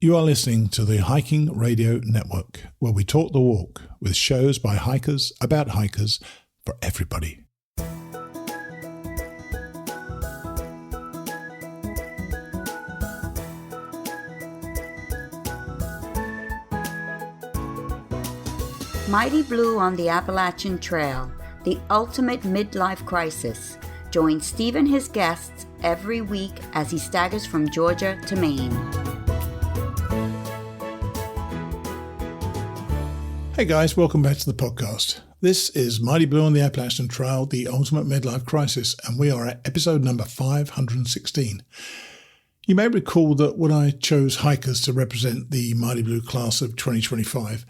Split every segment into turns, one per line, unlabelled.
You are listening to the Hiking Radio Network, where we talk the walk with shows by hikers about hikers for everybody.
Mighty Blue on the Appalachian Trail, the ultimate midlife crisis. Join Steve and his guests every week as he staggers from Georgia to Maine.
Hey guys, welcome back to the podcast. This is Mighty Blue on the Appalachian Trail, the ultimate midlife crisis, and we are at episode number 516. You may recall that when I chose hikers to represent the Mighty Blue class of 2025,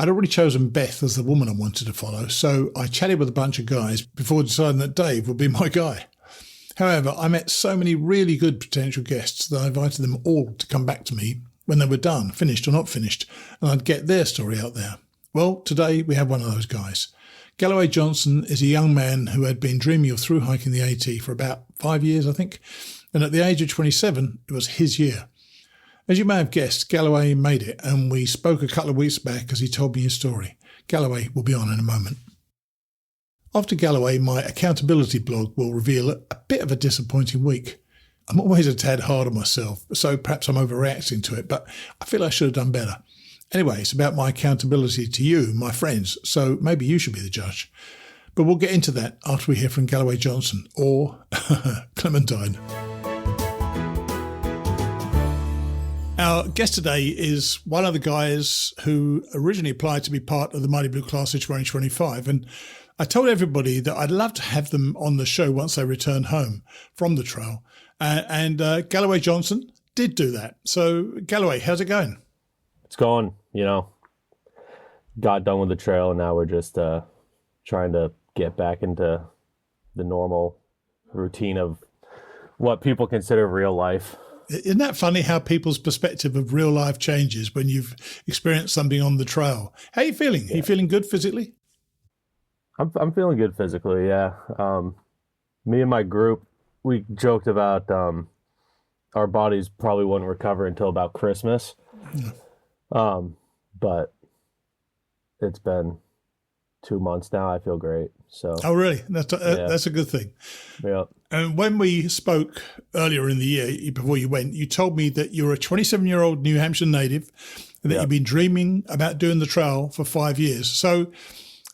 I'd already chosen Beth as the woman I wanted to follow, so I chatted with a bunch of guys before deciding that Dave would be my guy. However, I met so many really good potential guests that I invited them all to come back to me when they were done, finished or not finished, and I'd get their story out there. Well, today we have one of those guys. Galloway Johnson is a young man who had been dreaming of thru-hiking the AT for about 5 years, I think, and at the age of 27, it was his year. As you may have guessed, Galloway made it, and we spoke a couple of weeks back as he told me his story. Galloway will be on in a moment. After Galloway, my accountability blog will reveal a bit of a disappointing week. I'm always a tad hard on myself, so perhaps I'm overreacting to it, but I feel I should have done better. Anyway, it's about my accountability to you, my friends, so maybe you should be the judge. But we'll get into that after we hear from Galloway Johnson, or Clementine. Our guest today is one of the guys who originally applied to be part of the Mighty Blue class of 2025, and I told everybody that I'd love to have them on the show once they return home from the trail, and Galloway Johnson did do that. So, Galloway, how's it going?
It's going, got done with the trail, and now we're just trying to get back into the normal routine of what people consider real life.
Isn't that funny how people's perspective of real life changes when you've experienced something on the trail? How are you feeling? Yeah. Are you feeling good physically?
I'm feeling good physically, yeah. Me and my group, we joked about our bodies probably wouldn't recover until about Christmas. Yeah. But it's been 2 months now. I feel great. So. Oh, really? That's a good thing.
Yeah. And when we spoke earlier in the year, before you went, you told me that you're a 27-year-old New Hampshire native and that you've been dreaming about doing the trail for 5 years. So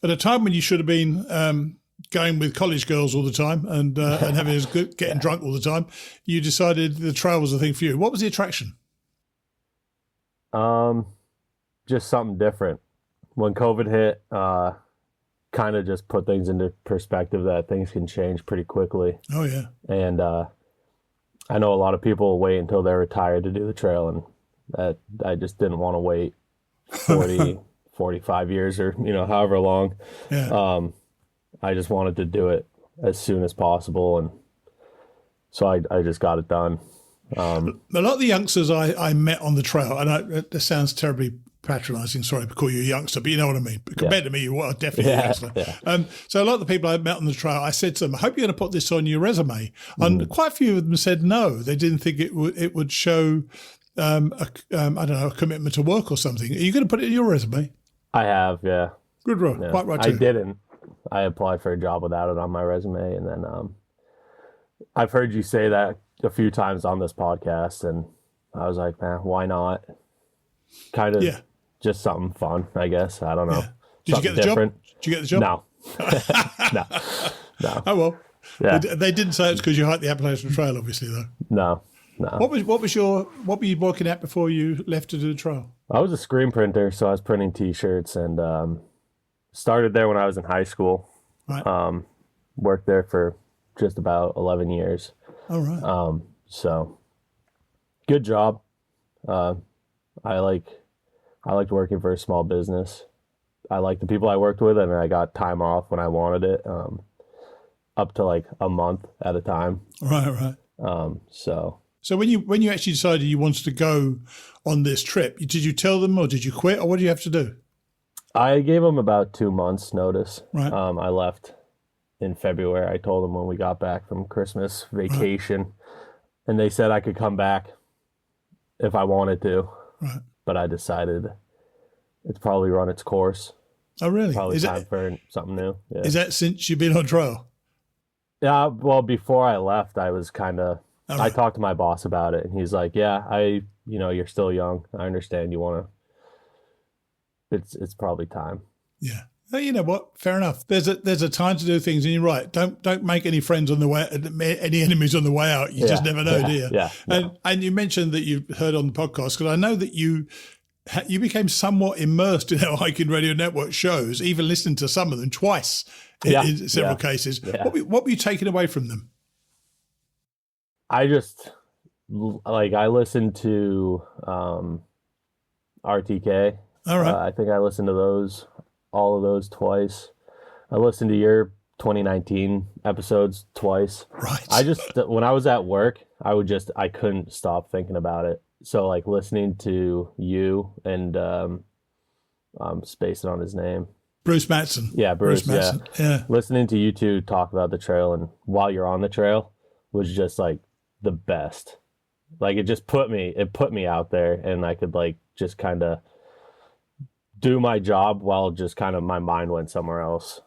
at a time when you should have been going with college girls all the time and having as good, getting drunk all the time, you decided the trail was the thing for you. What was the attraction?
Just something different. When COVID hit, kind of just put things into perspective that things can change pretty quickly.
Oh, yeah.
And I know a lot of people wait until they're retired to do the trail, and that I just didn't want to wait 40, 45 years or, however long.
Yeah.
I just wanted to do it as soon as possible, and so I just got it done.
A lot of the youngsters I met on the trail, and this sounds terribly patronising, sorry to call you a youngster, but you know what I mean. Compared to me, you are definitely a youngster. Yeah. So a lot of the people I met on the trail, I said to them, I hope you're going to put this on your resume. And quite a few of them said no. They didn't think it would show, a commitment to work or something. Are you going to put it in your resume?
I have, yeah.
Good, right. Yeah. Quite right too.
I didn't. I applied for a job without it on my resume, and then I've heard you say that a few times on this podcast, and I was like, man, why not? Kind of just something fun, I guess. I don't know.
Yeah. Did you get the job? Did you get the job?
No. No.
Oh, well. Yeah. They didn't say it's because you hiked the Appalachian Trail, obviously, though.
No.
What were you working at before you left to do the trail?
I was a screen printer, so I was printing T-shirts, and started there when I was in high school.
Right.
Worked there for just about 11 years.
Oh, right.
So good job. I liked working for a small business. I liked the people I worked with, and I got time off when I wanted it, up to like a month at a time.
Right. So when you actually decided you wanted to go on this trip, did you tell them, or did you quit, or what did you have to do?
I gave them about 2 months notice.
Right.
I left in February. I told them when we got back from Christmas vacation, and they said I could come back if I wanted to.
Right.
But I decided it's probably run its course.
Oh, really?
Probably time for something new. Yeah.
Is that since you've been on trail?
Yeah, well, before I left, I was kind of, I talked to my boss about it, and he's like, yeah, you're still young. I understand you want to, it's probably time.
Yeah. Well, you know what? Fair enough. There's a time to do things, and you're right. Don't make any friends on the way, any enemies on the way out. You just never know, do you?
Yeah. No.
And you mentioned that you heard on the podcast, because I know that you became somewhat immersed in our Hiking Radio Network shows, even listening to some of them twice in several cases. Yeah. What were you taking away from them?
I listened to RTK.
All right.
I think I listened to all of those twice. I listened to your 2019 episodes twice.
Right.
When I was at work, I couldn't stop thinking about it. So like listening to you and I'm spacing on his name.
Bruce Mattson.
Yeah, Bruce
Mattson. Yeah.
Listening to you two talk about the trail and while you're on the trail was just like the best. Like it put me out there, and I could like just kind of do my job while just kind of my mind went somewhere else.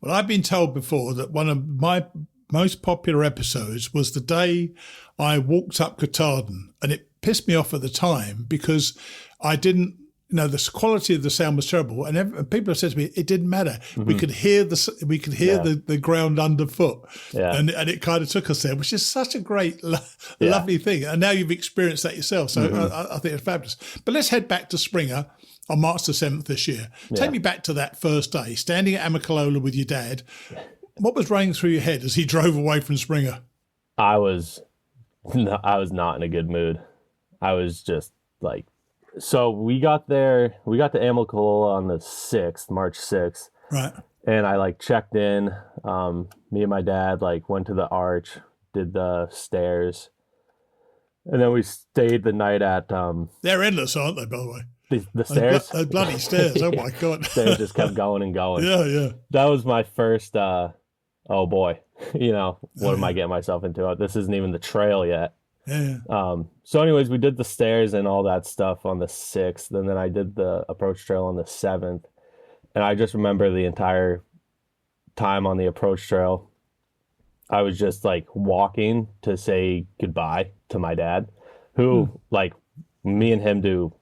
Well, I've been told before that one of my most popular episodes was the day I walked up Katahdin, and it pissed me off at the time because I didn't, the quality of the sound was terrible, and people have said to me it didn't matter. Mm-hmm. We could hear the ground underfoot, and it kind of took us there, which is such a great, lovely thing. And now you've experienced that yourself, so I think it's fabulous. But let's head back to Springer on March the 7th this year. Take me back to that first day, standing at Amicalola with your dad. What was running through your head as he drove away from Springer?
I was not in a good mood. I was just like, so we got to Amicalola on the 6th, March 6th.
Right. And
I like checked in. Me and my dad like went to the arch, did the stairs. And then we stayed the night at...
They're endless, aren't they, by the way?
The stairs?
Those bloody stairs. Oh, my God.
Stairs just kept going and going.
Yeah.
That was my first, oh, boy. What am I getting myself into? This isn't even the trail yet.
Yeah.
So anyways, we did the stairs and all that stuff on the 6th. And then I did the approach trail on the 7th. And I just remember the entire time on the approach trail, I was just like walking to say goodbye to my dad, who like me and him do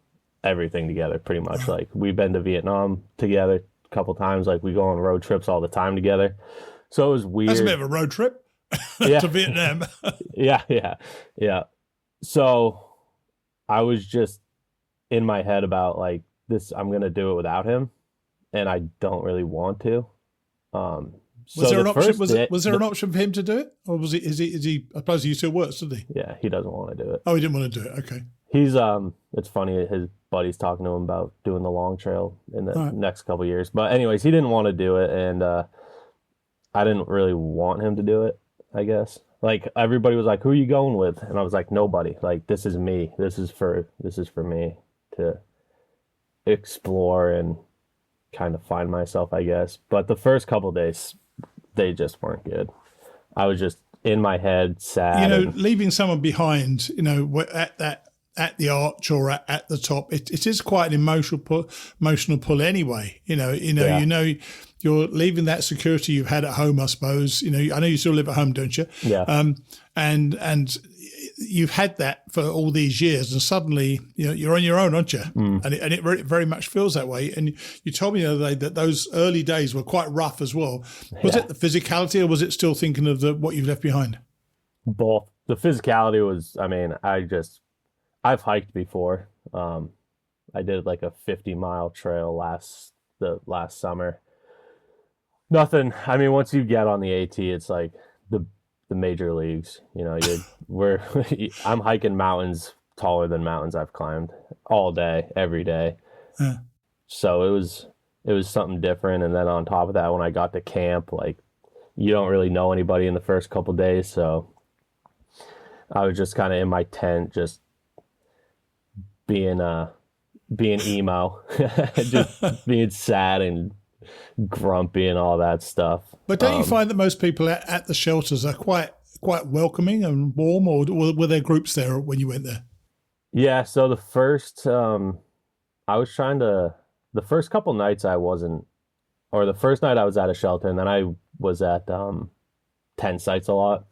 everything together pretty much. Like we've been to Vietnam together a couple times. Like we go on road trips all the time together. So it was weird.
That's a bit of a road trip to Vietnam.
Yeah. So I was just in my head about like this, I'm going to do it without him. And I don't really want to.
Was there an option? Was there an option for him to do it, or was he? Is he? I suppose he still works, doesn't he?
Yeah, he doesn't want to do it.
Oh, he didn't want to do it. Okay.
He's It's funny. His buddy's talking to him about doing the long trail in the next couple of years. But anyways, he didn't want to do it, and I didn't really want him to do it. I guess like everybody was like, "Who are you going with?" And I was like, "Nobody. Like this is me. This is for me to explore and kind of find myself, I guess." But the first couple of days, they just weren't good. I was just in my head, sad.
Leaving someone behind, at the arch or at the top, it is quite an emotional pull anyway. You're leaving that security you've had at home, I suppose. I know you still live at home, don't you?
Yeah.
And you've had that for all these years, and suddenly you're on your own, aren't you? And it very, very much feels that way. And you told me the other day that those early days were quite rough as well. Was it the physicality, or was it still thinking of what you've left behind?
Both. The physicality was, I've hiked before. I did like a 50-mile trail last summer. Nothing. Once you get on the AT, it's like the major leagues. I'm hiking mountains taller than mountains I've climbed all day, every day. Yeah. So it was something different. And then on top of that, when I got to camp, like you don't really know anybody in the first couple of days, so I was just kind of in my tent, just being emo, just being sad and grumpy and all that stuff.
But don't you find that most people at the shelters are quite welcoming and warm, or were there groups there when you went there?
Yeah, so I was trying to, the first couple nights I wasn't, or the first night I was at a shelter, and then I was at 10 sites a lot.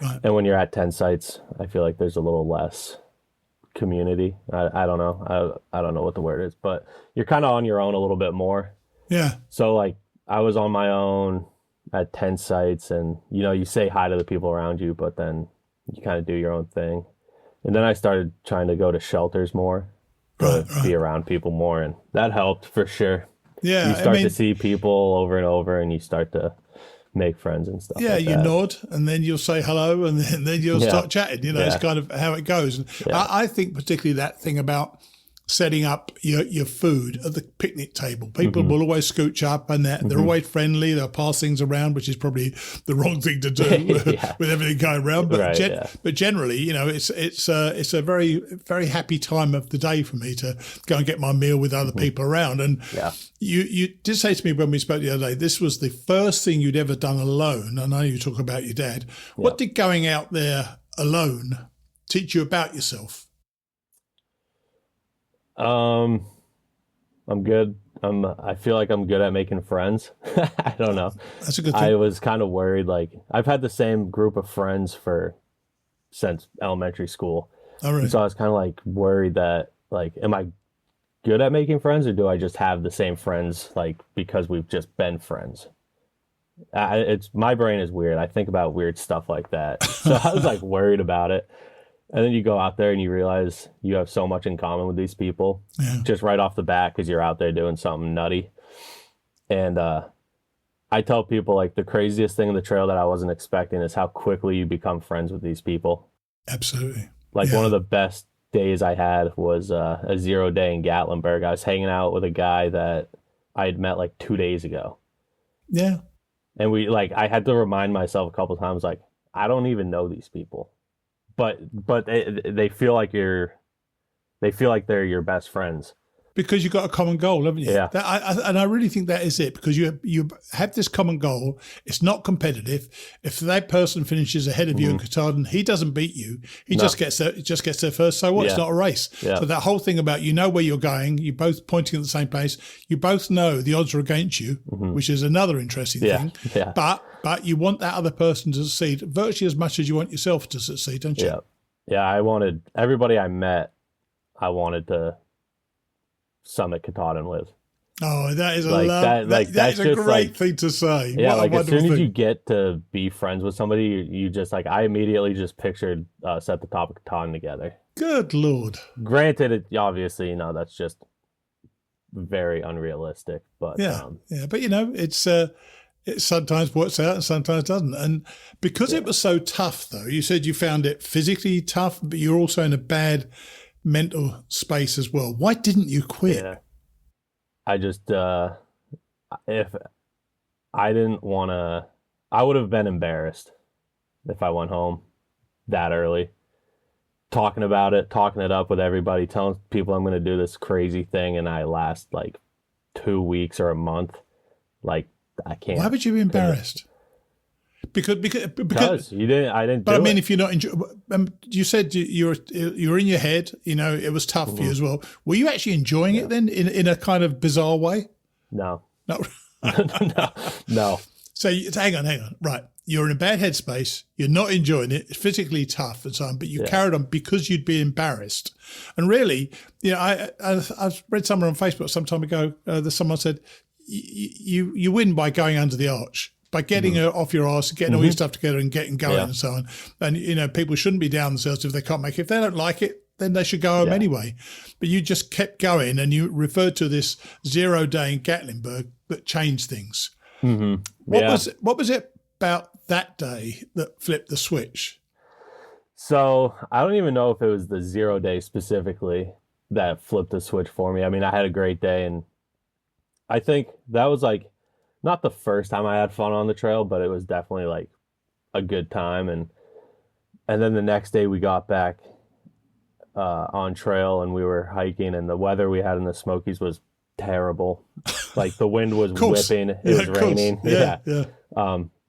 Right.
And when you're at 10 sites, I feel like there's a little less community. I don't know. I don't know what the word is, but you're kind of on your own a little bit more.
Yeah.
So like I was on my own at 10 sites, and you say hi to the people around you, but then you kind of do your own thing. And then I started trying to go to shelters more, to be around people more, and that helped for sure.
Yeah.
You start to see people over and over, and you start to make friends and stuff.
Yeah,
like
you
that.
nod, and then you'll say hello, and then you'll start chatting. It's kind of how it goes. And I think particularly that thing about setting up your food at the picnic table. People will always scooch up, and they're always friendly. They'll pass things around, which is probably the wrong thing to do with everything going around. But but generally, it's a very, very happy time of the day for me to go and get my meal with other people around. And you did say to me when we spoke the other day, this was the first thing you'd ever done alone. I know you talk about your dad. What did going out there alone teach you about yourself?
I'm good. I feel like I'm good at making friends. I don't know.
That's a good thing.
I was kind of worried. Like I've had the same group of friends since elementary school.
Oh, really?
So I was kind of like worried that like, am I good at making friends, or do I just have the same friends like because we've just been friends? My brain is weird. I think about weird stuff like that. So I was like worried about it. And then you go out there and you realize you have so much in common with these people just right off the bat, because you're out there doing something nutty. And I tell people like the craziest thing in the trail that I wasn't expecting is how quickly you become friends with these people.
Absolutely.
Like one of the best days I had was a 0 day in Gatlinburg. I was hanging out with a guy that I had met like 2 days ago.
Yeah.
And I had to remind myself a couple of times, like, I don't even know these people. But they feel like they're your best friends. Because
you've got a common goal, haven't you?
Yeah.
And I really think that is it, because you have this common goal. It's not competitive. If that person finishes ahead of you in Katahdin, he doesn't beat you. He just gets there first. So what? It's not a race. Yeah. So that whole thing about where you're going, you're both pointing at the same place. You both know the odds are against you, which is another interesting thing.
Yeah.
But you want that other person to succeed virtually as much as you want yourself to succeed, don't you?
Yeah. Yeah. I wanted everybody I met. I wanted to summit Katahdin with.
Oh, that is
that's
a great thing to say.
Yeah, like as soon as you get to be friends with somebody, you just I immediately just pictured us at the top of Katahdin together.
Good Lord.
Granted, obviously, that's just very unrealistic. But
but it's it sometimes works out and sometimes doesn't. And because it was so tough, though, you said you found it physically tough, but you're also in a bad mental space as well. Why didn't you quit?
Yeah. I just if I didn't want to, I would have been embarrassed if I went home that early, talking it up with everybody, telling people I'm going to do this crazy thing, and I last like 2 weeks or a month. Like, I can't.
Why would you be embarrassed? Because
you didn't. I didn't.
But I mean, if you're not you said you're in your head. It was tough for you as well. Were you actually enjoying it then, in a kind of bizarre way?
No.
No. So hang on. Right, you're in a bad headspace. You're not enjoying it. It's physically tough and so on. But you carried on because you'd be embarrassed. And really, I've read somewhere on Facebook some time ago that someone said you win by going under the arch. By getting her off your arse, getting all your stuff together and getting going and so on. And, people shouldn't be down themselves if they can't make it. If they don't like it, then they should go home anyway. But you just kept going, and you referred to this 0 day in Gatlinburg that changed things.
Mm-hmm.
What was it about that day that flipped the switch?
So I don't even know if it was the 0 day specifically that flipped the switch for me. I mean, I had a great day, and I think that was not the first time I had fun on the trail, but it was definitely a good time. And then the next day we got back on trail, and we were hiking, and the weather we had in the Smokies was terrible. The wind was whipping. It was raining.
Yeah.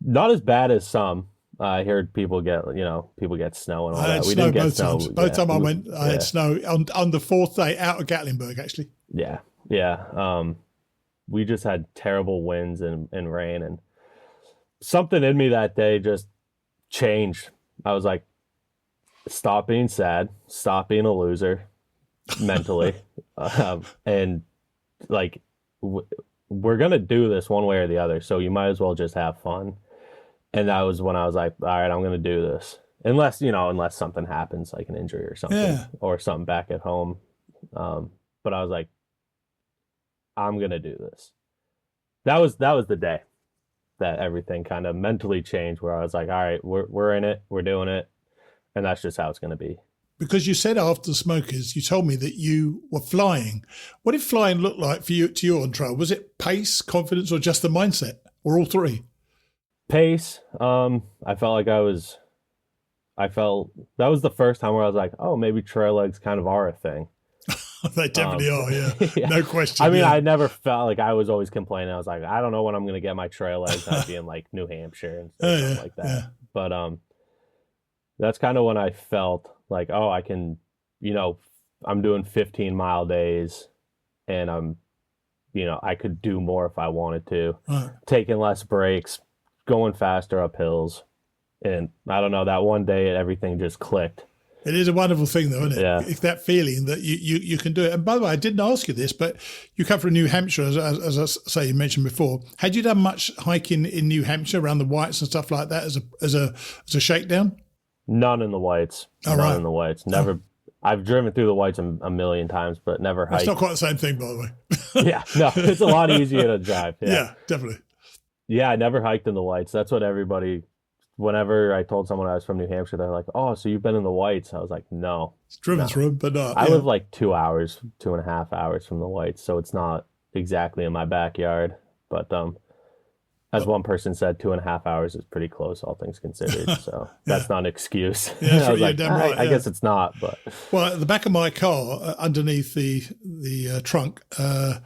Not as bad as some. I heard people get snow and all
I
that.
had
We
snow
didn't get
both
snow.
times. Both times I went, I had snow on the fourth day out of Gatlinburg, actually.
Yeah. We just had terrible winds and rain, and something in me that day just changed. I was like, stop being sad, stop being a loser mentally, and like we're gonna do this one way or the other, so you might as well just have fun. And that was when I was like, all right, I'm gonna do this, unless something happens, like an injury or something, or something back at home. But I was like, I'm gonna do this. That was the day that everything kind of mentally changed, where I was like, all right, we're in it, we're doing it, and that's just how it's gonna be.
Because you said after the Smokers, you told me that you were flying. What did flying look like for you on trail? Was it pace, confidence, or just the mindset, or all three?
Pace. I felt that was the first time where I was like, oh, maybe trail legs kind of are a thing.
They definitely are, yeah. No question.
I mean, I never felt like, I was always complaining. I was like, I don't know when I'm going to get my trail legs. I'd be in like New Hampshire and stuff like that. Yeah. But that's kind of when I felt like, oh, I can, I'm doing 15-mile days, and I could do more if I wanted to, taking less breaks, going faster up hills. And I don't know, that one day everything just clicked.
It is a wonderful thing, though, isn't it?
Yeah.
It's that feeling that you can do it. And by the way, I didn't ask you this, but you come from New Hampshire, as I say, you mentioned before. Had you done much hiking in New Hampshire around the Whites and stuff like that as a shakedown?
None in the Whites. None in the Whites. Never. I've driven through the Whites a million times, but never hiked.
It's not quite the same thing, by the way.
Yeah, no, it's a lot easier to drive.
Yeah, definitely.
Yeah, I never hiked in the Whites. That's what everybody. Whenever I told someone I was from New Hampshire, they're like, "Oh, so you've been in the Whites?" I was like, "No."
It's driven through, but not.
I live like 2.5 hours from the Whites, so it's not exactly in my backyard. But as one person said, 2.5 hours is pretty close, all things considered. So that's not an excuse.
Yeah,
I was like,
right,
I guess it's not. But
well, at the back of my car, underneath the trunk, I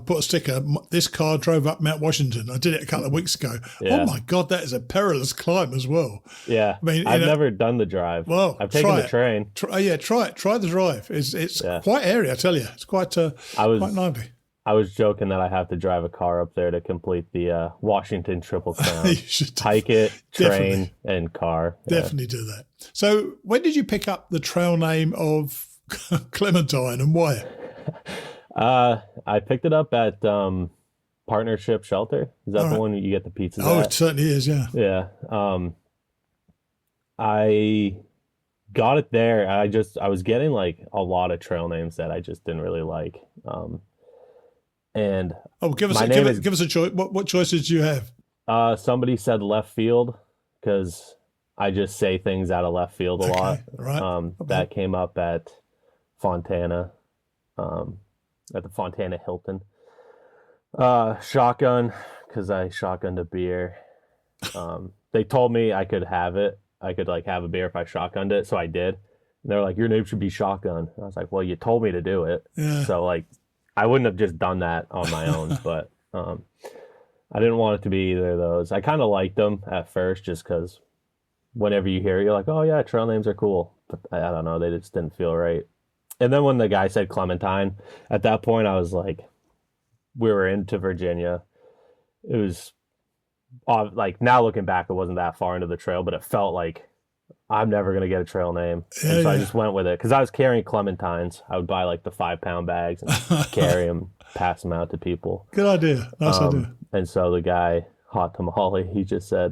put a sticker. This car drove up Mount Washington. I did it a couple of weeks ago. Yeah. Oh my God, that is a perilous climb as well.
Yeah, I mean, I've never done the drive.
Well,
I've taken the train.
Try it. Try the drive. It's quite airy, I tell you. It's quite quite lively.
I was joking that I have to drive a car up there to complete the Washington Triple Crown. You should hike it, train, and car.
Definitely do that. So when did you pick up the trail name of Clementine, and why?
I picked it up at Partnership Shelter. Is that the one you get the pizzas at?
It certainly is, yeah.
Yeah. I got it there. I was getting like a lot of trail names that I just didn't really like. And
give us a choice. What choices do you have?
Somebody said left field, because I just say things out of left field a lot.
Right.
That came up at Fontana, at the Fontana Hilton. Shotgun, because I shotgunned a beer. They told me I could have it. I could like have a beer if I shotgunned it, so I did. And they're like, your name should be Shotgun. I was like, well, you told me to do it. Yeah. So like, I wouldn't have just done that on my own, but I didn't want it to be either of those. I kind of liked them at first, just because whenever you hear it, you're like, oh yeah, trail names are cool. But I don't know, they just didn't feel right. And then when the guy said Clementine, at that point I was like, we were into Virginia. It was like, now looking back, it wasn't that far into the trail, but it felt like I'm never going to get a trail name. And so I just went with it, because I was carrying Clementines. I would buy like the 5-pound bags and carry them, pass them out to people.
Good idea. Nice idea.
And so the guy, Hot Tamale, he just said,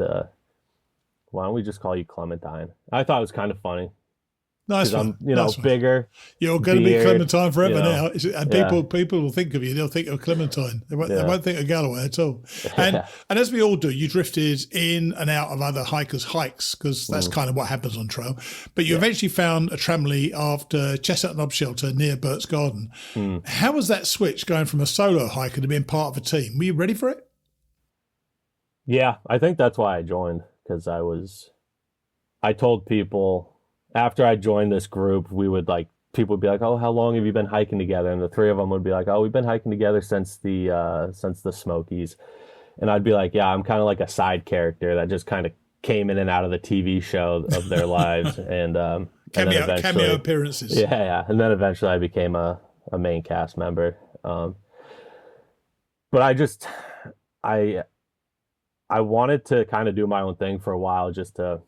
why don't we just call you Clementine? I thought it was kind of funny.
Nice one.
I'm, bigger.
You're going to be Clementine forever now. And people will think of you. They'll think of Clementine. They won't think of Galloway at all. And as we all do, you drifted in and out of other hikers' hikes, because that's kind of what happens on trail. But you eventually found a tramley after Chestnut Knob Shelter near Burt's Garden. How was that switch going from a solo hiker to being part of a team? Were you ready for it?
Yeah, I think that's why I joined, because I told people, after I joined this group, people would be like, oh, how long have you been hiking together? And the three of them would be like, oh, we've been hiking together since the Smokies. And I'd be like, yeah, I'm kind of like a side character that just kind of came in and out of the TV show of their lives, and then
cameo appearances.
Yeah, and then eventually I became a main cast member. But I wanted to kind of do my own thing for a while, just to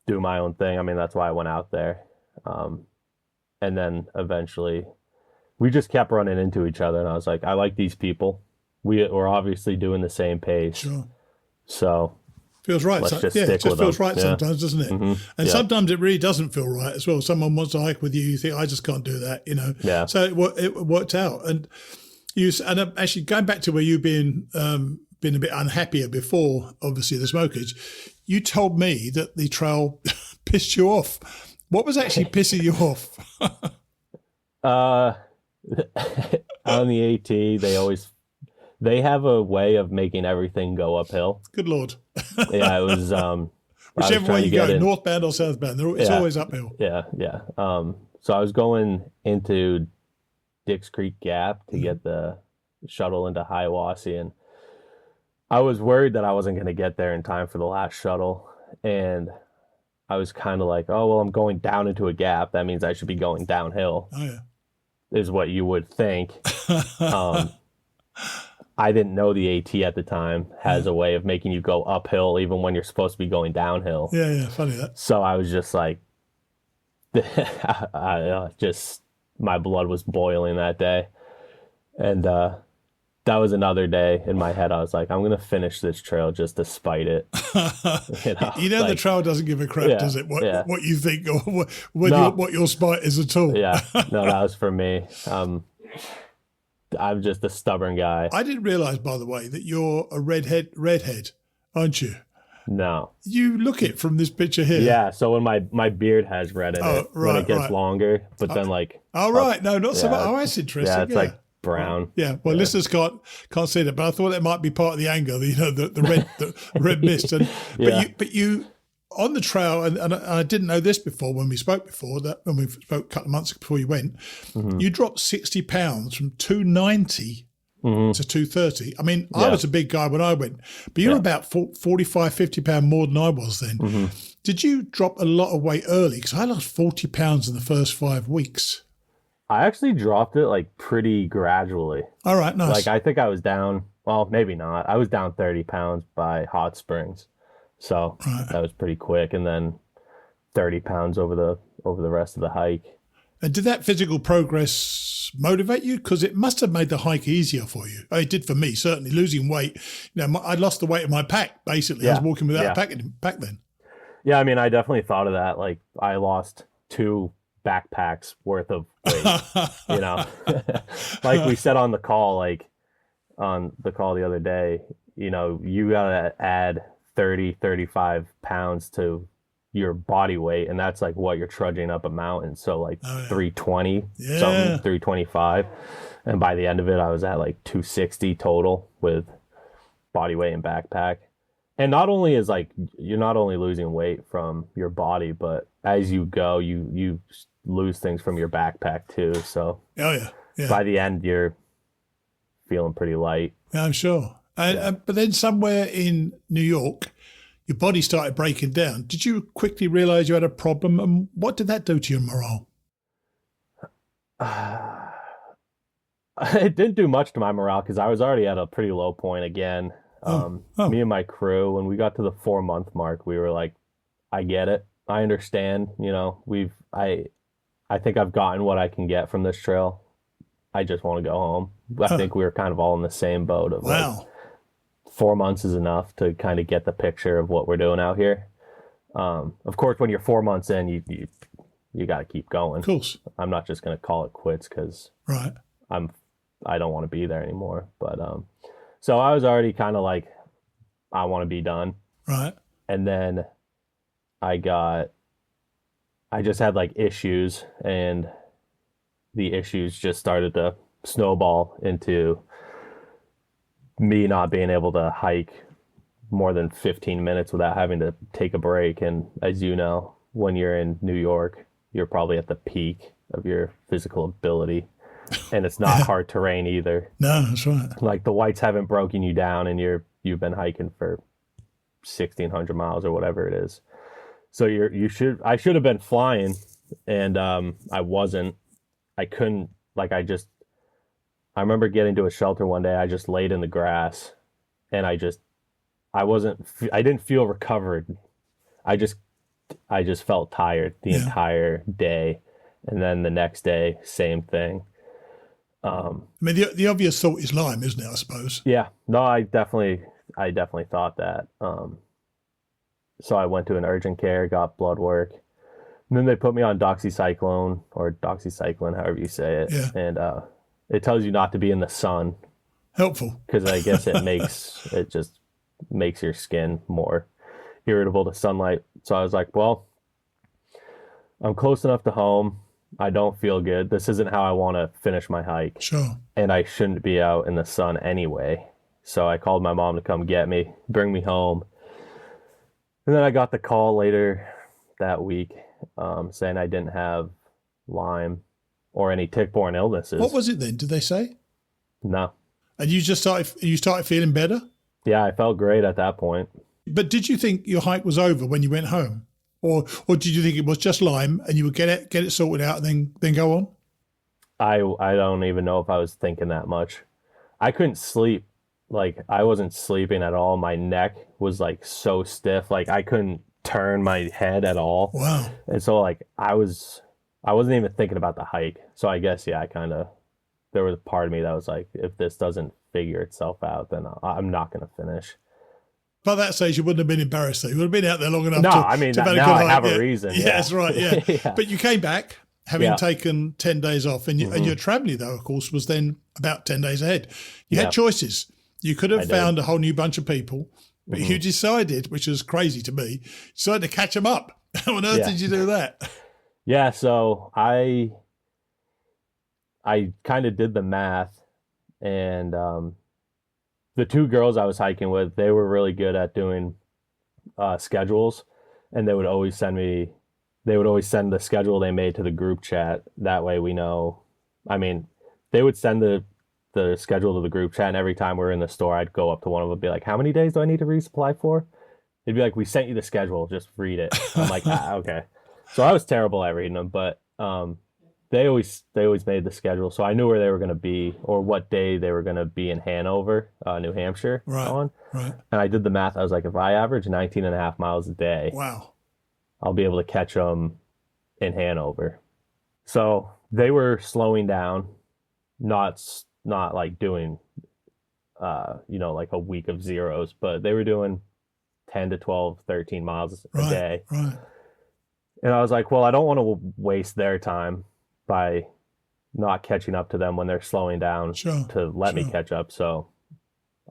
do my own thing. I mean, that's why I went out there. And then eventually we just kept running into each other, and I was like, I like these people. We're obviously doing the same pace.
Sure.
So
feels right.
Let's just
it
stick
just
with
feels
them.
right sometimes, doesn't it?
Mm-hmm.
And sometimes it really doesn't feel right as well. Someone wants to hike with you, you think, I just can't do that, you know.
Yeah.
So it worked out. And actually going back to where you've been a bit unhappier before, obviously the smokage, you told me that the trail pissed you off. What was actually pissing you off?
On the AT, they have a way of making everything go uphill.
Good Lord.
Yeah, it was
whichever way you go, northbound or southbound, it's always uphill.
Yeah. So I was going into Dix Creek Gap to get the shuttle into Hiawassee, and I was worried that I wasn't going to get there in time for the last shuttle, and I was kind of like, oh, well, I'm going down into a gap. That means I should be going downhill.
Oh, yeah.
Is what you would think. I didn't know the AT at the time has a way of making you go uphill even when you're supposed to be going downhill.
Yeah, funny that.
So I was just like, my blood was boiling that day. And that was another day in my head. I was like, I'm going to finish this trail just to spite it.
The trail doesn't give a crap, does it? What you think or what your spite is at all.
Yeah, no, that was for me. I'm just a stubborn guy.
I didn't realize, by the way, that you're a redhead, aren't you?
No.
You look it from this picture here.
Yeah, so when my beard has red in it, when it gets longer, but then like...
Oh, right. No, not so much. Oh, that's interesting.
Yeah, it's like brown.
Yeah, well, listeners can't see that, but I thought that might be part of the anger, the red mist. But you on the trail, and I didn't know this before when we spoke before, that when we spoke a couple of months before you went, you dropped 60 pounds from 290 to 230. I mean, I was a big guy when I went, but you're about 45, 50 pounds more than I was then. Did you drop a lot of weight early? Because I lost 40 pounds in the first 5 weeks.
I actually dropped it like pretty gradually.
All right, nice.
Like I think I was down, well, maybe not. I was down 30 pounds by Hot Springs. So that was pretty quick, and then 30 pounds over the rest of the hike.
And did that physical progress motivate you? Because it must have made the hike easier for you. It did for me, certainly. Losing weight, I lost the weight of my pack, basically. I was walking without a pack back then.
Yeah, I mean, I definitely thought of that. Like, I lost 2 backpacks worth of weight, Like we said on the call, the other day, you got to add 35 pounds to your body weight, and that's like what you're trudging up a mountain. So like 320 something, 325, and by the end of it I was at like 260 total with body weight and backpack. And not only is like you're not only losing weight from your body, but as you go you lose things from your backpack too. So by the end you're feeling pretty light.
Yeah, I'm sure. But then somewhere in New York, your body started breaking down. Did you quickly realize you had a problem? And what did that do to your morale?
It didn't do much to my morale because I was already at a pretty low point again. Me and my crew, when we got to the 4-month mark, we were like, I get it. I understand. I think I've gotten what I can get from this trail. I just want to go home. I think we were kind of all in the same boat of like, 4 months is enough to kind of get the picture of what we're doing out here. Of course, when you're 4 months in, you got to keep going.
Of course.
I'm not just going to call it quits because I don't want to be there anymore. But so I was already kind of like, I want to be done.
Right.
And then I just had like issues, and the issues just started to snowball into me not being able to hike more than 15 minutes without having to take a break. And as you know, when you're in New York, you're probably at the peak of your physical ability, and it's not hard terrain either.
No, that's right.
Like the whites haven't broken you down, and you've been hiking for 1,600 miles or whatever it is. So I should have been flying, and I wasn't. I couldn't, I remember getting to a shelter one day. I just laid in the grass, and I didn't feel recovered. I just felt tired the entire day. And then the next day, same thing.
I mean, the obvious thought is Lyme, isn't it, I suppose?
Yeah. No, I definitely thought that. So I went to an urgent care, got blood work. And then they put me on doxycycline, however you say it.
Yeah.
And it tells you not to be in the sun.
Helpful.
Because I guess it just makes your skin more irritable to sunlight. So I was like, well, I'm close enough to home. I don't feel good. This isn't how I want to finish my hike.
Sure.
And I shouldn't be out in the sun anyway. So I called my mom to come get me, bring me home. And then I got the call later that week saying I didn't have Lyme or any tick-borne illnesses.
What was it then? Did they say?
No.
And you started feeling better?
Yeah, I felt great at that point.
But did you think your hike was over when you went home? Or did you think it was just Lyme and you would get it sorted out and then go on?
I don't even know if I was thinking that much. I couldn't sleep. Like, I wasn't sleeping at all. My neck was like so stiff. Like, I couldn't turn my head at all.
Wow.
And so like I wasn't even thinking about the hike. So I guess, yeah, there was a part of me that was like, if this doesn't figure itself out, then I'm not going to finish.
By that stage, you wouldn't have been embarrassed, though. You would have been out there long enough
now
I
have a reason.
Yeah, that's right, yeah.
Yeah.
But you came back, having taken 10 days off, and your traveling, though, of course, was then about 10 days ahead. You had choices. You could have found a whole new bunch of people, but you decided, which is crazy to me, decided to catch them up. How on earth did you do that?
Yeah, so I kind of did the math, and the two girls I was hiking with, they were really good at doing schedules, and they would always send the schedule they made to the group chat. That way we know. I mean, they would send the schedule to the group chat, and every time we were in the store, I'd go up to one of them and be like, how many days do I need to resupply for? They'd be like, we sent you the schedule, just read it. I'm like, okay. So I was terrible at reading them, but they always made the schedule, so I knew where they were going to be or what day they were going to be in Hanover, New Hampshire.
Right.
And I did the math. I was like, if I average 19 and a half miles a day,
wow,
I'll be able to catch them in Hanover. So they were slowing down, not like doing, like a week of zeros, but they were doing 10 to 12, 13 miles a day.
Right.
And I was like, well, I don't want to waste their time by not catching up to them when they're slowing down to let me catch up. So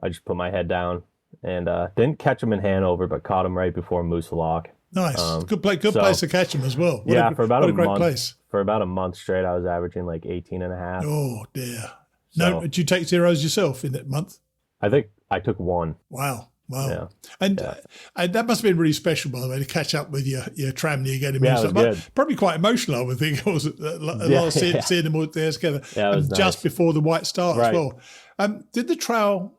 I just put my head down and didn't catch them in Hanover, but caught them right before Moose Lock.
Nice. Good place to catch them as well.
For about a
great
month.
Place.
For about a month straight, I was averaging like 18 and a half.
Oh, dear. No, did you take zeros yourself in that month?
I think I took one.
Wow.
Yeah.
And that must have been really special, by the way, to catch up with your tramley again.
Yeah, it was good.
Probably quite emotional, I would think. It was seeing them all there together.
Yeah, it was nice.
Just before the white start
right.
as well. Did the trail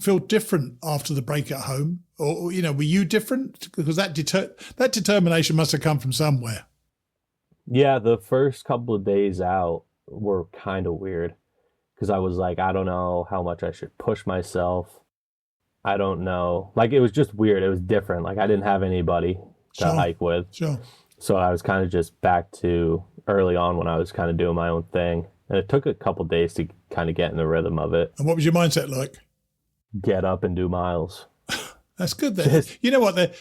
feel different after the break at home? Or were you different? Because that determination must have come from somewhere.
Yeah, the first couple of days out were kind of weird because I was like, I don't know how much I should push myself. I don't know. Like, it was just weird. It was different. Like, I didn't have anybody to hike with.
Sure.
So I was kind of just back to early on when I was kind of doing my own thing. And it took a couple days to kind of get in the rhythm of it.
And what was your mindset like?
Get up and do miles.
That's good. You know what?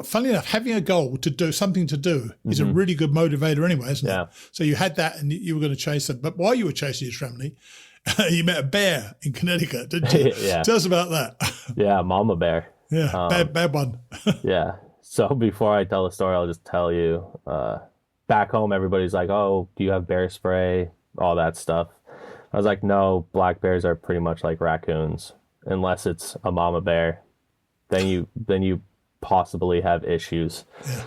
Funny enough, having a goal to do something to do is a really good motivator anyway, isn't it? So you had that and you were going to chase it. But while you were chasing your family, you met a bear in Connecticut, didn't you?
Yeah.
Tell us about that.
Yeah, mama bear.
Yeah, bad one.
Yeah. So before I tell the story, I'll just tell you, back home, everybody's like, oh, do you have bear spray? All that stuff. I was like, no, black bears are pretty much like raccoons, unless it's a mama bear. Then you possibly have issues. Yeah.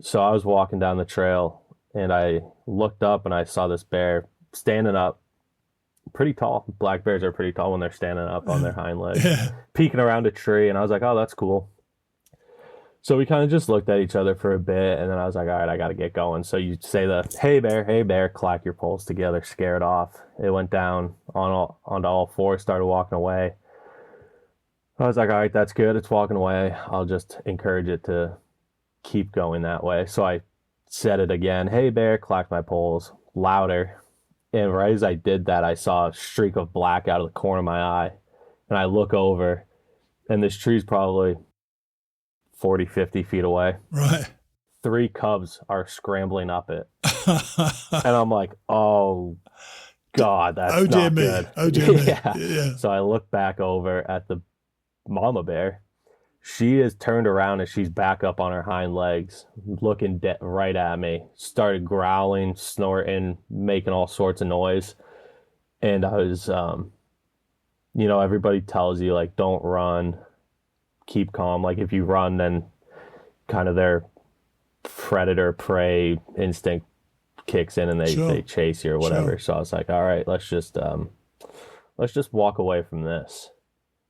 So I was walking down the trail and I looked up and I saw this bear standing up pretty tall. Black bears are pretty tall when they're standing up on their hind legs,
Yeah.
peeking around a tree. And I was like, oh, that's cool. So we kind of just looked at each other for a bit, and then I was like, all right, I got to get going. So you say the, hey bear, clack your poles together, scare it off. It went down onto all fours, started walking away. I was like, all right, that's good. It's walking away. I'll just encourage it to keep going that way. So I said it again, hey bear, clack my poles, louder. And right as I did that, I saw a streak of black out of the corner of my eye. And I look over, and this tree's probably 40, 50 feet away.
Right.
3 cubs are scrambling up it. And I'm like, oh, God, that's
oh, dear
not
me.
good.
Oh, dear me.
Yeah. So I look back over at the mama bear. She is turned around and she's back up on her hind legs, looking right at me, started growling, snorting, making all sorts of noise. And I was, everybody tells you, like, don't run. Keep calm. Like if you run, then kind of their predator prey instinct kicks in and they chase you or whatever.
Sure.
So I was like, all right, let's just walk away from this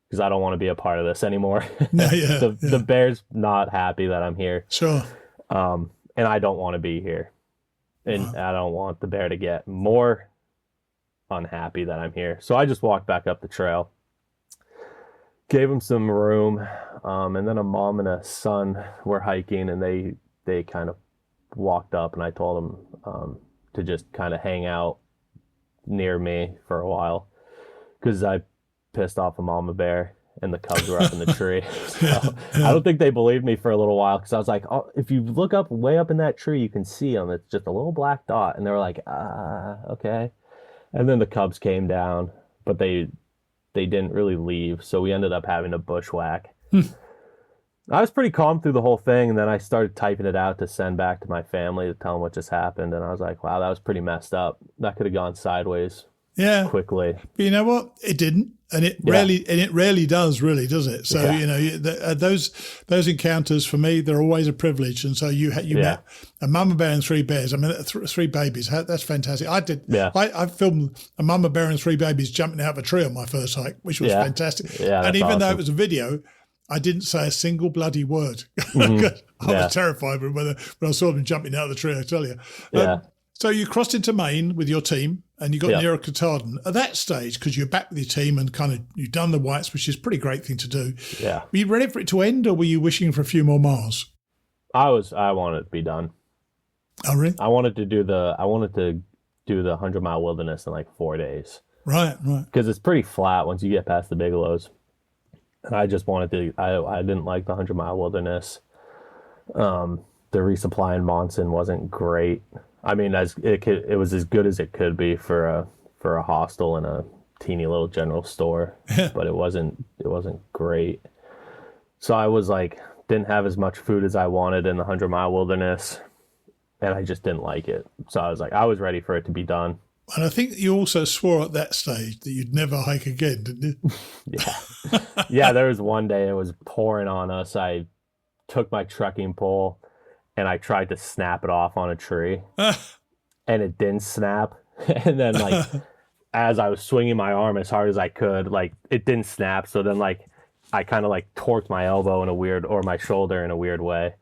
because I don't want to be a part of this anymore.
No,
The bear's not happy that I'm here.
Sure.
And I don't want to be here. And I don't want the bear to get more unhappy that I'm here. So I just walked back up the trail. Gave him some room, and then a mom and a son were hiking, and they kind of walked up, and I told them to just kind of hang out near me for a while because I pissed off a mama bear, and the cubs were up in the tree. So I don't think they believed me for a little while because I was like, oh, if you look up way up in that tree, you can see them. It's just a little black dot, and they were like, okay. And then the cubs came down, but they didn't really leave, so we ended up having to bushwhack. I was pretty calm through the whole thing, and then I started typing it out to send back to my family to tell them what just happened, and I was like, wow, that was pretty messed up. That could have gone sideways quickly.
But you know what? It didn't, and it rarely does, really, does it? So those encounters for me, they're always a privilege. And so you met a mama bear and 3 bears. I mean, 3 babies. That's fantastic. I did. Yeah. I filmed a mama bear and 3 babies jumping out of a tree on my first hike, which was fantastic.
Yeah,
and even
awesome.
though it was a video, I didn't say a single bloody word. I was terrified when I saw them jumping out of the tree. I tell you. So you crossed into Maine with your team and you got near Katahdin. At that stage, because you're back with your team and kind of you've done the whites, which is a pretty great thing to do.
Yeah.
Were you ready for it to end, or were you wishing for a few more miles?
I wanted it to be done.
Oh, really?
I wanted to do the 100-mile wilderness in like 4 days.
Right.
Because it's pretty flat once you get past the Bigelows. And I just wanted to, I didn't like the 100-mile wilderness. The resupply in Monson wasn't great. I mean, it was as good as it could be for a hostel and a teeny little general store, but it wasn't great. So I was like, didn't have as much food as I wanted in the 100-mile wilderness, and I just didn't like it. So I was like, I was ready for it to be done.
And I think you also swore at that stage that you'd never hike again, didn't you?
Yeah. There was one day it was pouring on us. I took my trekking pole and I tried to snap it off on a tree and it didn't snap. And then like, as I was swinging my arm as hard as I could, like it didn't snap. So then like, I kind of like torqued my elbow or my shoulder in a weird way.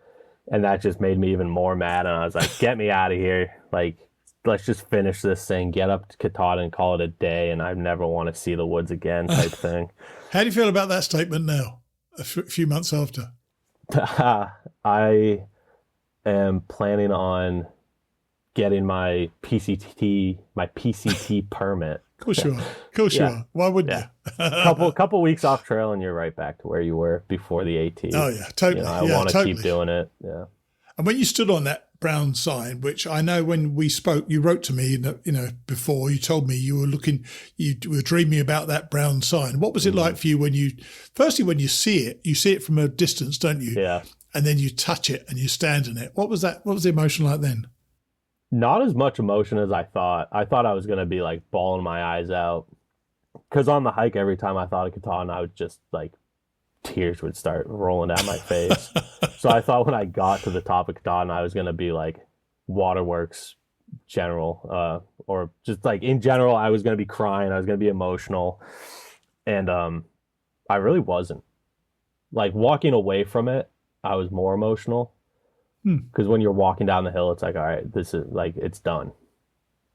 And that just made me even more mad. And I was like, get me out of here. Like, let's just finish this thing, get up to Katahdin and call it a day. And I never want to see the woods again type thing.
How do you feel about that statement now, a few months after?
I am planning on getting my PCT permit.
Of course you are. Why wouldn't you?
couple weeks off trail and you're right back to where you were before the AT.
Oh yeah, totally.
I want to keep doing it. Yeah.
And when you stood on that brown sign, which I know when we spoke, you wrote to me, before you told me you were dreaming about that brown sign. What was it like for you when you see it from a distance, don't you?
Yeah.
And then you touch it and you stand in it. What was that? What was the emotion like then?
Not as much emotion as I thought. I thought I was going to be like bawling my eyes out. Because on the hike, every time I thought of Katahdin, I would just like, tears would start rolling down my face. So I thought when I got to the top of Katahdin, I was going to be like Waterworks general, or just like in general, I was going to be crying. I was going to be emotional. And I really wasn't. Like walking away from it, I was more emotional. Because when you're walking down the hill, it's like, all right, this is like, it's done.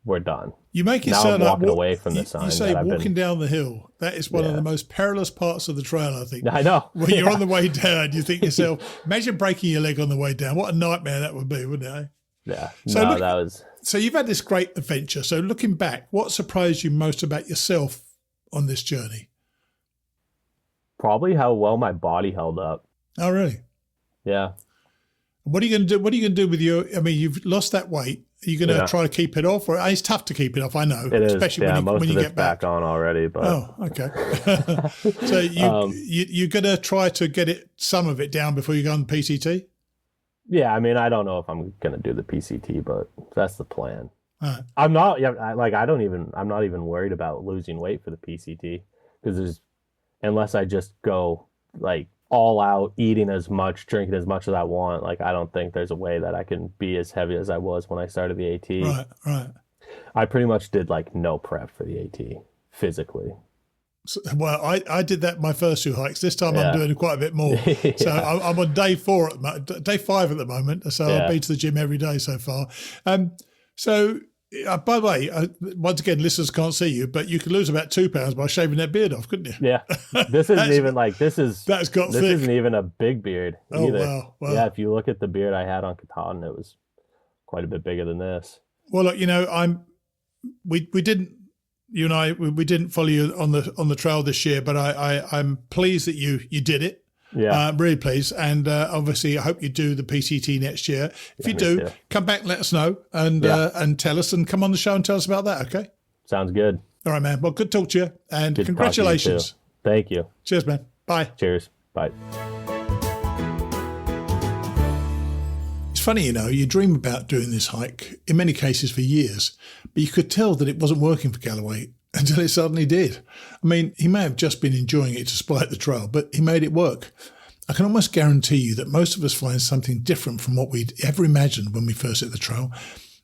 We're done.
You make it
now
sound
I'm walking
like
away from the sign.
You say walking down the hill. That is one of the most perilous parts of the trail, I think.
I know.
When you're on the way down, you think to yourself, imagine breaking your leg on the way down. What a nightmare that would be, wouldn't it?
Yeah.
So So you've had this great adventure. So looking back, what surprised you most about yourself on this journey?
Probably how well my body held up.
Oh, really?
Yeah.
What are you going to do? What are you going to do with you've lost that weight. Are you going to try to keep it off? Or it's tough to keep it off, I know.
It is.
Especially when you get back
on already. But
oh, okay. So you're going to try to get some of it down before you go on the PCT?
Yeah, I mean, I don't know if I'm going to do the PCT, but that's the plan.
Right.
I'm not even worried about losing weight for the PCT because unless I just go like all out, eating as much, drinking as much as I want, like I don't think there's a way that I can be as heavy as I was when I started the AT.
Right.
I pretty much did like no prep for the AT physically.
So, well, I did that my first 2 hikes. This time I'm doing quite a bit more. So I'm on day 5 at the moment. So I've been to the gym every day so far. By the way, once again, listeners can't see you, but you could lose about 2 pounds by shaving that beard off, couldn't you?
Yeah. This isn't even like, this isn't even a big beard either. Wow. Yeah, if you look at the beard I had on Katahdin, it was quite a bit bigger than this.
Well, look, you and I didn't follow you on the trail this year, but I'm pleased that you did it. Yeah, I'm really pleased, and obviously I hope you do the PCT next year. If you do, come back and let us know, and tell us, and come on the show and tell us about that. Okay,
sounds good.
All right, man. Well, good talk to you, and good congratulations.
Thank you.
Cheers, man. Bye.
Cheers. Bye.
It's funny, you dream about doing this hike in many cases for years, but you could tell that it wasn't working for Galloway until it suddenly did. I mean, he may have just been enjoying it despite the trail, but he made it work. I can almost guarantee you that most of us find something different from what we'd ever imagined when we first hit the trail,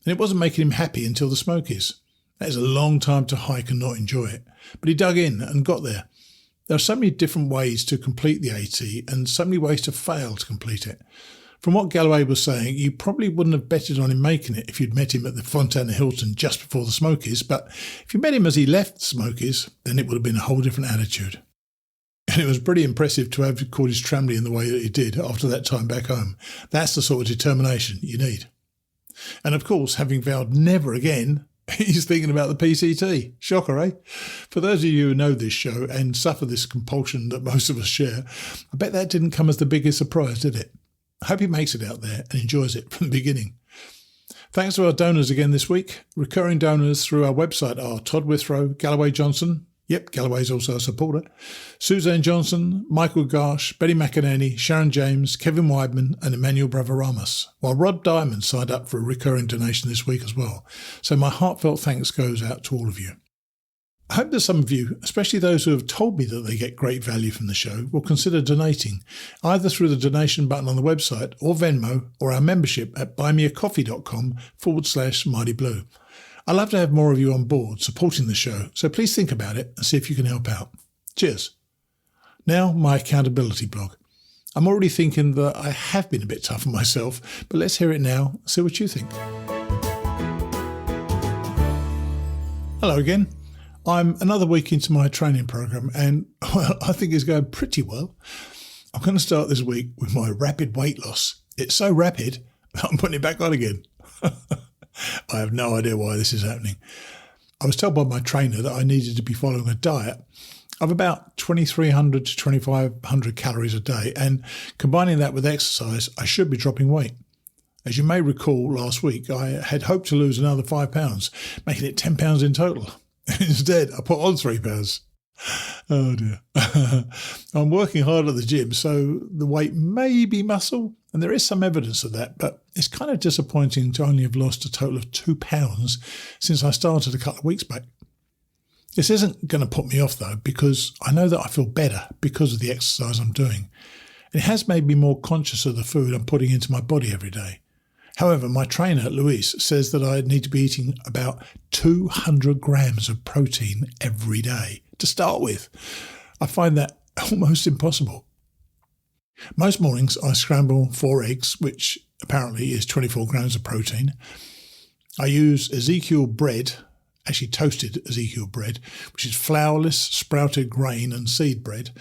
and it wasn't making him happy until the Smokies. That is a long time to hike and not enjoy it, but he dug in and got there. There are so many different ways to complete the AT and so many ways to fail to complete it. From what Galloway was saying, you probably wouldn't have betted on him making it if you'd met him at the Fontana Hilton just before the Smokies, but if you met him as he left the Smokies, then it would have been a whole different attitude. And it was pretty impressive to have caught his tramley in the way that he did after that time back home. That's the sort of determination you need. And of course, having vowed never again, he's thinking about the PCT. Shocker, eh? For those of you who know this show and suffer this compulsion that most of us share, I bet that didn't come as the biggest surprise, did it? I hope he makes it out there and enjoys it from the beginning. Thanks to our donors again this week. Recurring donors through our website are Todd Withrow, Galloway Johnson. Yep, Galloway's also a supporter. Suzanne Johnson, Michael Garsh, Betty McInerney, Sharon James, Kevin Weidman and Emmanuel Bravaramas, while Rod Diamond signed up for a recurring donation this week as well. So my heartfelt thanks goes out to all of you. I hope that some of you, especially those who have told me that they get great value from the show, will consider donating, either through the donation button on the website or Venmo or our membership at buymeacoffee.com/mightyblue. I'd love to have more of you on board supporting the show, so please think about it and see if you can help out. Cheers. Now, my accountability blog. I'm already thinking that I have been a bit tough on myself, but let's hear it now and see what you think. Hello again. I'm another week into my training program and, well, I think it's going pretty well. I'm going to start this week with my rapid weight loss. It's so rapid that I'm putting it back on again. I have no idea why this is happening. I was told by my trainer that I needed to be following a diet of about 2,300 to 2,500 calories a day, and combining that with exercise, I should be dropping weight. As you may recall, last week I had hoped to lose another 5 pounds, making it 10 pounds in total. Instead, I put on 3 pounds. Oh dear. I'm working hard at the gym, so the weight may be muscle, and there is some evidence of that, but it's kind of disappointing to only have lost a total of 2 pounds since I started a couple of weeks back. This isn't going to put me off though, because I know that I feel better because of the exercise I'm doing. It has made me more conscious of the food I'm putting into my body every day. However, my trainer, Luis, says that I need to be eating about 200 grams of protein every day to start with. I find that almost impossible. Most mornings I scramble 4 eggs, which apparently is 24 grams of protein. I use Ezekiel bread, actually toasted Ezekiel bread, which is flourless, sprouted grain and seed bread.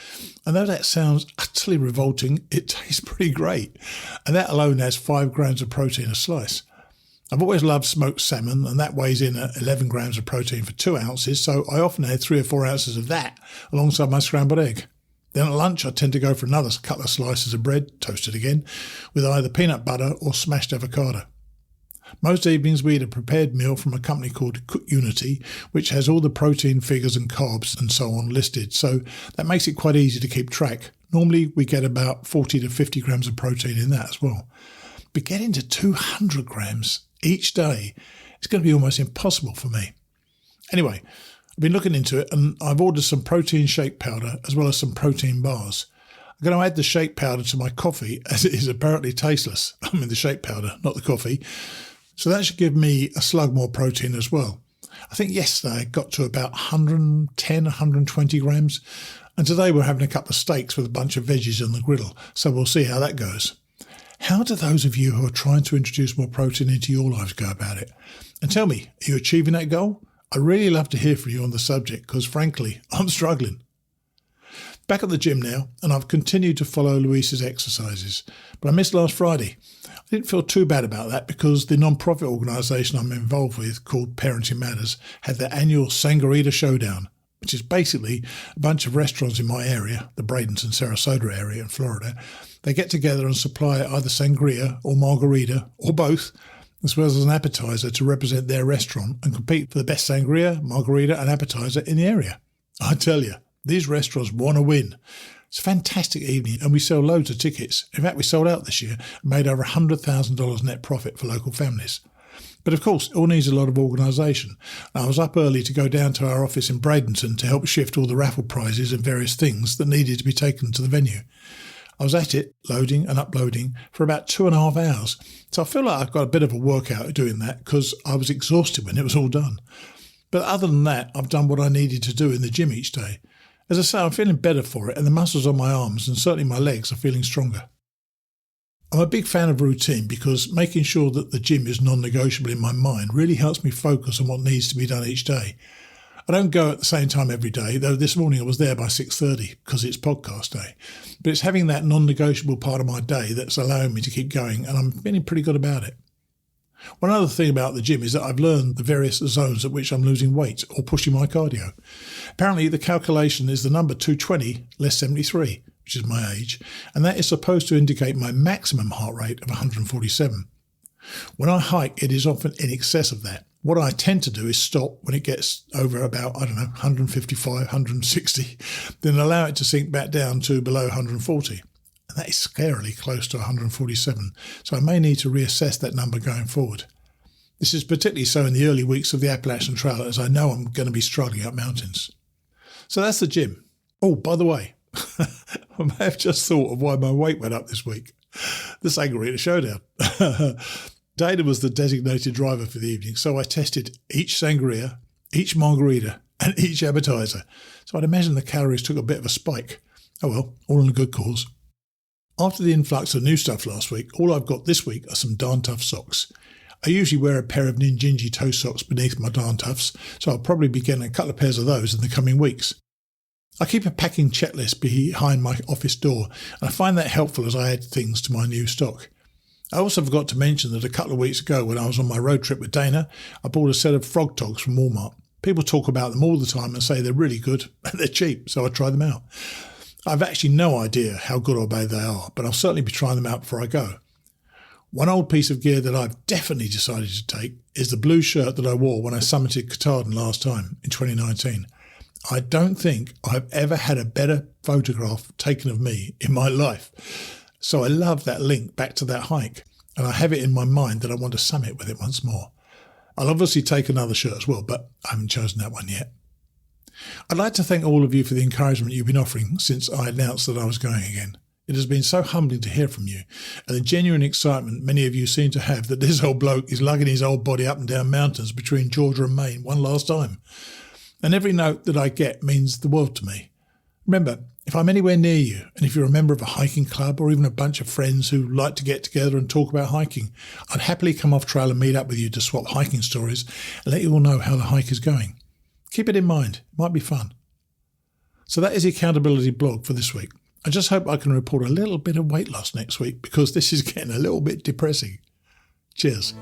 And though that sounds utterly revolting, it tastes pretty great. And that alone has 5 grams of protein a slice. I've always loved smoked salmon, and that weighs in at 11 grams of protein for 2 ounces, so I often add 3 or 4 ounces of that alongside my scrambled egg. Then at lunch, I tend to go for another couple of slices of bread, toasted again, with either peanut butter or smashed avocado. Most evenings we eat a prepared meal from a company called Cook Unity, which has all the protein figures and carbs and so on listed, so that makes it quite easy to keep track. Normally we get about 40 to 50 grams of protein in that as well. But getting to 200 grams each day is going to be almost impossible for me. Anyway, I've been looking into it and I've ordered some protein shake powder as well as some protein bars. I'm going to add the shake powder to my coffee as it is apparently tasteless. I mean the shake powder, not the coffee. So that should give me a slug more protein as well. I think yesterday I got to about 110, 120 grams. And today we're having a couple of steaks with a bunch of veggies on the griddle. So we'll see how that goes. How do those of you who are trying to introduce more protein into your lives go about it? And tell me, are you achieving that goal? I'd really love to hear from you on the subject because frankly, I'm struggling. Back at the gym now, and I've continued to follow Luis's exercises. But I missed last Friday. I didn't feel too bad about that because the non-profit organisation I'm involved with, called Parenting Matters, had their annual Sangria Showdown, which is basically a bunch of restaurants in my area, the Bradenton, Sarasota area in Florida. They get together and supply either sangria or margarita, or both, as well as an appetiser to represent their restaurant and compete for the best sangria, margarita and appetiser in the area. I tell you, these restaurants want to win. It's a fantastic evening and we sell loads of tickets. In fact, we sold out this year and made over $100,000 net profit for local families. But of course, it all needs a lot of organisation. I was up early to go down to our office in Bradenton to help shift all the raffle prizes and various things that needed to be taken to the venue. I was at it, loading and uploading, for about 2.5 hours. So I feel like I've got a bit of a workout doing that because I was exhausted when it was all done. But other than that, I've done what I needed to do in the gym each day. As I say, I'm feeling better for it and the muscles on my arms and certainly my legs are feeling stronger. I'm a big fan of routine because making sure that the gym is non-negotiable in my mind really helps me focus on what needs to be done each day. I don't go at the same time every day, though this morning I was there by 6:30 because it's podcast day. But it's having that non-negotiable part of my day that's allowing me to keep going and I'm feeling pretty good about it. One other thing about the gym is that I've learned the various zones at which I'm losing weight or pushing my cardio. Apparently the calculation is the number 220 less 73, which is my age, and that is supposed to indicate my maximum heart rate of 147. When I hike, it is often in excess of that. What I tend to do is stop when it gets over about, 155, 160, then allow it to sink back down to below 140. And that is scarily close to 147, so I may need to reassess that number going forward. This is particularly so in the early weeks of the Appalachian Trail, as I know I'm going to be struggling up mountains. So that's the gym. Oh, by the way, I may have just thought of why my weight went up this week. The Sangria Showdown. Dana was the designated driver for the evening, so I tested each sangria, each margarita, and each appetiser. So I'd imagine the calories took a bit of a spike. Oh well, all in a good cause. After the influx of new stuff last week, all I've got this week are some darn tough socks. I usually wear a pair of Ninjinji toe socks beneath my darn toughs, so I'll probably be getting a couple of pairs of those in the coming weeks. I keep a packing checklist behind my office door, and I find that helpful as I add things to my new stock. I also forgot to mention that a couple of weeks ago when I was on my road trip with Dana, I bought a set of frog togs from Walmart. People talk about them all the time and say they're really good and they're cheap, so I try them out. I've actually no idea how good or bad they are, but I'll certainly be trying them out before I go. One old piece of gear that I've definitely decided to take is the blue shirt that I wore when I summited Katahdin last time in 2019. I don't think I've ever had a better photograph taken of me in my life. So I love that link back to that hike, and I have it in my mind that I want to summit with it once more. I'll obviously take another shirt as well, but I haven't chosen that one yet. I'd like to thank all of you for the encouragement you've been offering since I announced that I was going again. It has been so humbling to hear from you, and the genuine excitement many of you seem to have that this old bloke is lugging his old body up and down mountains between Georgia and Maine one last time. And every note that I get means the world to me. Remember, if I'm anywhere near you, and if you're a member of a hiking club or even a bunch of friends who like to get together and talk about hiking, I'd happily come off trail and meet up with you to swap hiking stories and let you all know how the hike is going. Keep it in mind. It might be fun. So that is the accountability blog for this week. I just hope I can report a little bit of weight loss next week because this is getting a little bit depressing. Cheers.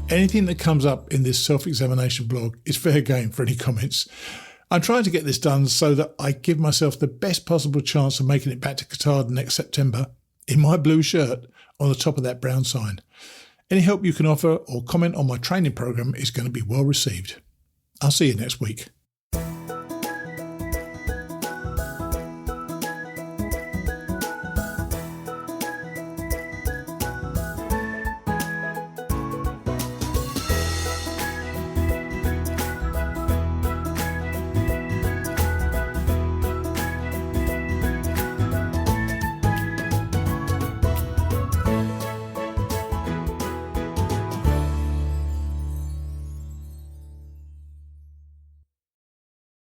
Anything that comes up in this self-examination blog is fair game for any comments. I'm trying to get this done so that I give myself the best possible chance of making it back to Katahdin next September in my blue shirt on the top of that brown sign. Any help you can offer or comment on my training program is going to be well received. I'll see you next week.